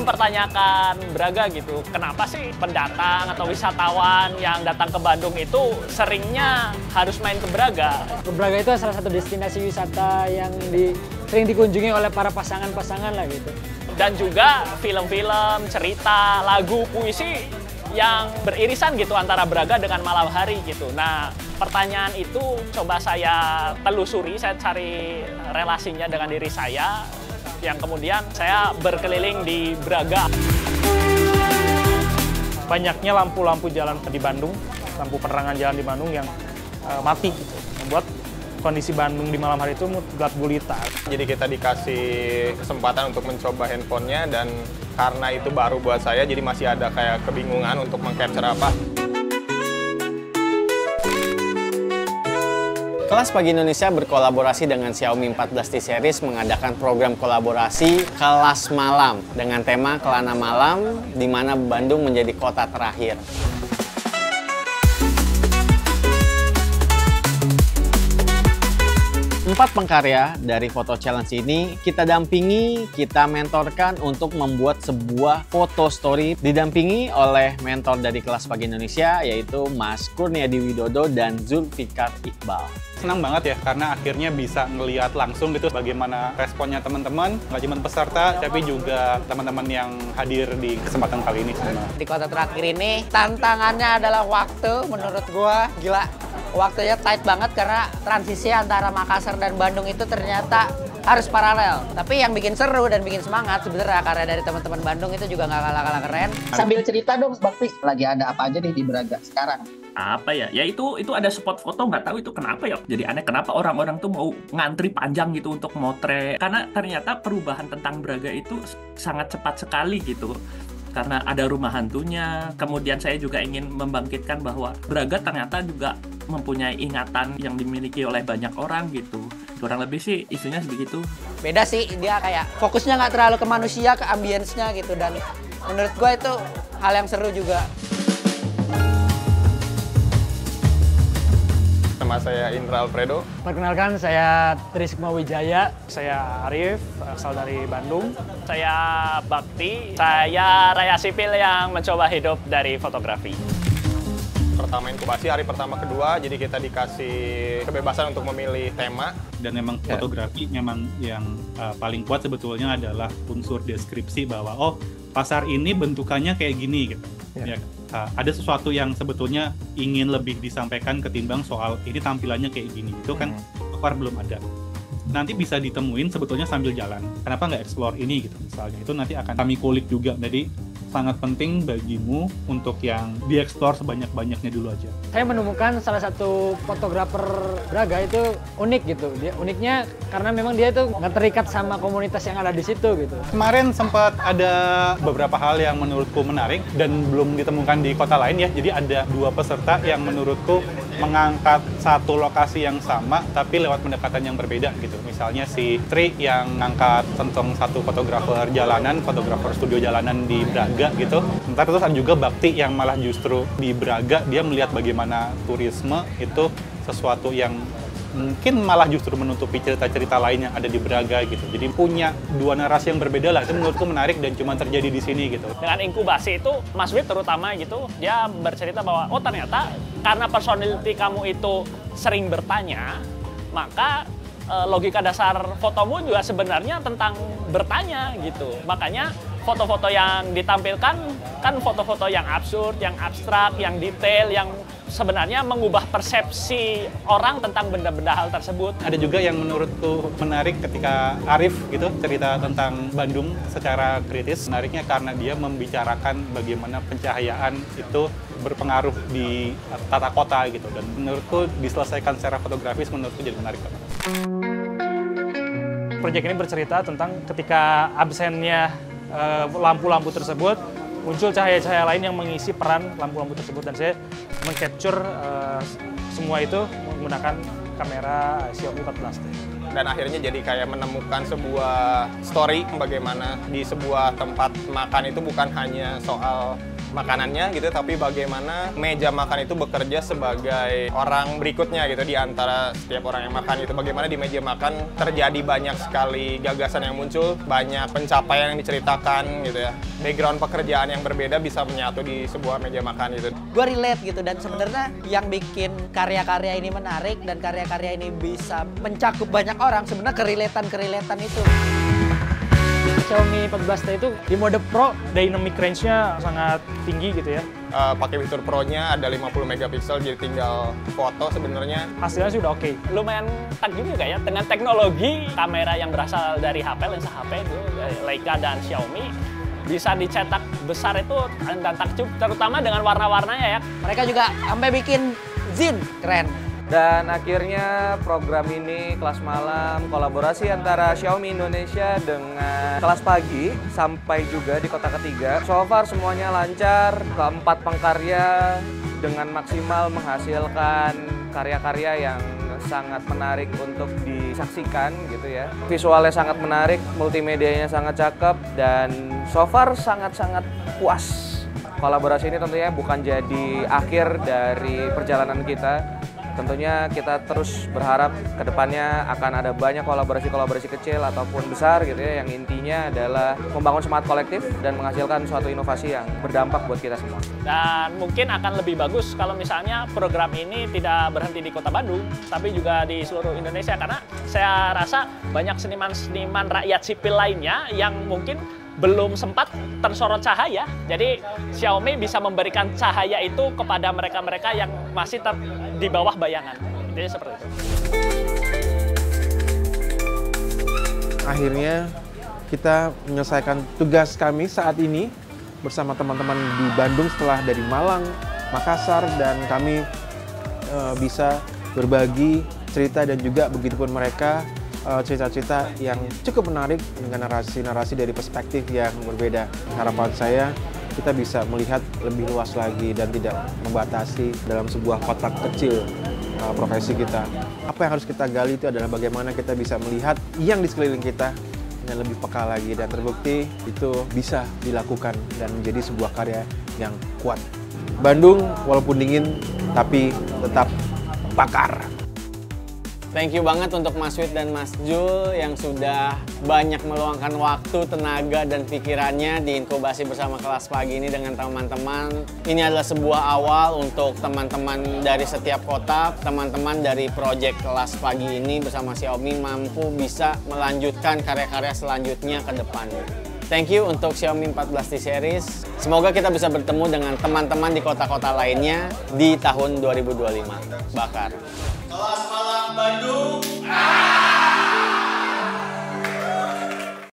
mempertanyakan Braga gitu. Kenapa sih pendatang atau wisatawan yang datang ke Bandung itu seringnya harus main ke Braga? Braga itu salah satu destinasi wisata yang sering dikunjungi oleh para pasangan-pasangan lah gitu. Dan juga film-film, cerita, lagu, puisi yang beririsan gitu antara Braga dengan malam hari gitu. Nah, pertanyaan itu coba saya telusuri, saya cari relasinya dengan diri saya, yang kemudian saya berkeliling di Braga. Banyaknya lampu-lampu jalan di Bandung, lampu penerangan jalan di Bandung yang mati gitu, membuat kondisi Bandung di malam hari itu gelap gulita. Jadi kita dikasih kesempatan untuk mencoba handphonenya, dan karena itu baru buat saya, jadi masih ada kayak kebingungan untuk meng-capture apa. Kelas Pagi Indonesia berkolaborasi dengan Xiaomi 14T Series mengadakan program kolaborasi Kelas Malam dengan tema Kelana Malam, di mana Bandung menjadi kota terakhir. 4 pengkarya dari foto challenge ini kita dampingi, kita mentorkan untuk membuat sebuah foto story didampingi oleh mentor dari Kelas Pagi Indonesia, yaitu Mas Kurniadi Widodo dan Zulfikar Iqbal. Senang banget ya, karena akhirnya bisa ngelihat langsung gitu bagaimana responnya teman-teman, nggak cuma peserta, tapi juga teman-teman yang hadir di kesempatan kali ini semua. Di kota terakhir ini, tantangannya adalah waktu, menurut gua gila. Waktunya tight banget karena transisi antara Makassar dan Bandung itu ternyata harus paralel. Tapi yang bikin seru dan bikin semangat sebenarnya karya dari teman-teman Bandung itu juga nggak kalah-kalah keren. Sambil cerita dong, Bakti, lagi ada apa aja nih di Braga sekarang? Apa ya? Ya itu ada spot foto, nggak tahu itu kenapa ya. Jadi aneh kenapa orang-orang tuh mau ngantri panjang gitu untuk motret. Karena ternyata perubahan tentang Braga itu sangat cepat sekali gitu. Karena ada rumah hantunya, kemudian saya juga ingin membangkitkan bahwa Braga ternyata juga mempunyai ingatan yang dimiliki oleh banyak orang gitu. Kurang lebih sih isunya begitu. Beda sih, dia kayak fokusnya nggak terlalu ke manusia, ke ambience-nya gitu. Dan menurut gue itu hal yang seru juga. Nama saya Indra Alfredo. Perkenalkan, saya Trisma Wijaya. Saya Arif, asal dari Bandung. Saya Bakti, saya Raya Sipil yang mencoba hidup dari fotografi. Pertama inkubasi, hari pertama kedua, jadi kita dikasih kebebasan untuk memilih tema. Dan memang fotografi memang yang paling kuat sebetulnya adalah unsur deskripsi bahwa oh, pasar ini bentukannya kayak gini gitu. Ya. Ada sesuatu yang sebetulnya ingin lebih disampaikan ketimbang soal ini tampilannya kayak gini. Itu kan belum ada. Nanti bisa ditemuin sebetulnya sambil jalan. Kenapa nggak explore ini gitu misalnya. Itu nanti akan kami kulik juga. Jadi sangat penting bagimu untuk yang dieksplor sebanyak-banyaknya dulu aja. Saya menemukan salah satu fotografer Braga itu unik gitu. Dia uniknya karena memang dia itu nggak terikat sama komunitas yang ada di situ gitu. Kemarin sempat ada beberapa hal yang menurutku menarik dan belum ditemukan di kota lain ya. Jadi ada 2 peserta yang menurutku mengangkat satu lokasi yang sama tapi lewat pendekatan yang berbeda gitu. Misalnya si Tri yang ngangkat tentang satu fotografer jalanan, fotografer studio jalanan di Braga gitu. Sementara terus ada juga Bakti yang malah justru di Braga dia melihat bagaimana turisme itu sesuatu yang mungkin malah justru menutupi cerita-cerita lain yang ada di Braga gitu. Jadi punya 2 narasi yang berbeda lah. Itu menurutku menarik dan cuma terjadi di sini gitu. Dengan inkubasi itu, Mas Wib terutama gitu, dia bercerita bahwa oh ternyata karena personality kamu itu sering bertanya, maka logika dasar fotomu juga sebenarnya tentang bertanya gitu. Makanya foto-foto yang ditampilkan kan foto-foto yang absurd, yang abstrak, yang detail, yang sebenarnya mengubah persepsi orang tentang benda-benda hal tersebut. Ada juga yang menurutku menarik ketika Arif gitu cerita tentang Bandung secara kritis. Menariknya karena dia membicarakan bagaimana pencahayaan itu berpengaruh di tata kota gitu. Dan menurutku diselesaikan secara fotografis menurutku jadi menarik banget. Proyek ini bercerita tentang ketika absennya lampu-lampu tersebut, muncul cahaya-cahaya lain yang mengisi peran lampu-lampu tersebut. Dan saya meng-capture semua itu menggunakan kamera Xiaomi 14T. Dan akhirnya jadi kayak menemukan sebuah story bagaimana di sebuah tempat makan itu bukan hanya soal makanannya gitu, tapi bagaimana meja makan itu bekerja sebagai orang berikutnya gitu di antara setiap orang yang makan gitu. Bagaimana di meja makan terjadi banyak sekali gagasan yang muncul, banyak pencapaian yang diceritakan gitu ya. Background pekerjaan yang berbeda bisa menyatu di sebuah meja makan gitu. Gue relate gitu, dan sebenarnya yang bikin karya-karya ini menarik dan karya-karya ini bisa mencakup banyak orang, sebenarnya kerelataan itu. Xiaomi 14T itu di mode Pro, Dynamic range-nya sangat tinggi gitu ya. Pakai fitur Pro-nya ada 50 megapiksel, jadi tinggal foto sebenarnya. Hasilnya sih udah oke. Lumayan takjub juga ya, dengan teknologi kamera yang berasal dari HP, lensa HP itu, dari Leica dan Xiaomi, bisa dicetak besar itu dan takjub, terutama dengan warna-warnanya ya. Mereka juga sampai bikin zin, keren. Dan akhirnya program ini Kelas Malam, kolaborasi antara Xiaomi Indonesia dengan Kelas Pagi sampai juga di kota ketiga. So far semuanya lancar, keempat pengkarya dengan maksimal menghasilkan karya-karya yang sangat menarik untuk disaksikan gitu ya. Visualnya sangat menarik, multimedianya sangat cakep, dan so far sangat-sangat puas. Kolaborasi ini tentunya bukan jadi akhir dari perjalanan kita. Tentunya kita terus berharap ke depannya akan ada banyak kolaborasi-kolaborasi kecil ataupun besar gitu ya, yang intinya adalah membangun semangat kolektif dan menghasilkan suatu inovasi yang berdampak buat kita semua. Dan mungkin akan lebih bagus kalau misalnya program ini tidak berhenti di Kota Bandung, tapi juga di seluruh Indonesia, karena saya rasa banyak seniman-seniman rakyat sipil lainnya yang mungkin belum sempat tersorot cahaya. Jadi Xiaomi bisa memberikan cahaya itu kepada mereka-mereka yang masih di bawah bayangan. Jadi seperti itu. Akhirnya kita menyelesaikan tugas kami saat ini bersama teman-teman di Bandung setelah dari Malang, Makassar, dan kami bisa berbagi cerita dan juga begitupun mereka cerita-cerita yang cukup menarik dengan narasi-narasi dari perspektif yang berbeda. Harapan saya kita bisa melihat lebih luas lagi dan tidak membatasi dalam sebuah kotak kecil profesi kita. Apa yang harus kita gali itu adalah bagaimana kita bisa melihat yang di sekeliling kita dengan lebih peka lagi, dan terbukti itu bisa dilakukan dan menjadi sebuah karya yang kuat. Bandung walaupun dingin tapi tetap bakar. Thank you banget untuk Mas Wid dan Mas Jul yang sudah banyak meluangkan waktu, tenaga, dan pikirannya di inkubasi bersama Kelas Pagi ini dengan teman-teman. Ini adalah sebuah awal untuk teman-teman dari setiap kota, teman-teman dari proyek Kelas Pagi ini bersama Xiaomi mampu bisa melanjutkan karya-karya selanjutnya ke depan. Thank you untuk Xiaomi 14T series. Semoga kita bisa bertemu dengan teman-teman di kota-kota lainnya di tahun 2025. Bakar. Kelas Malam Bandung.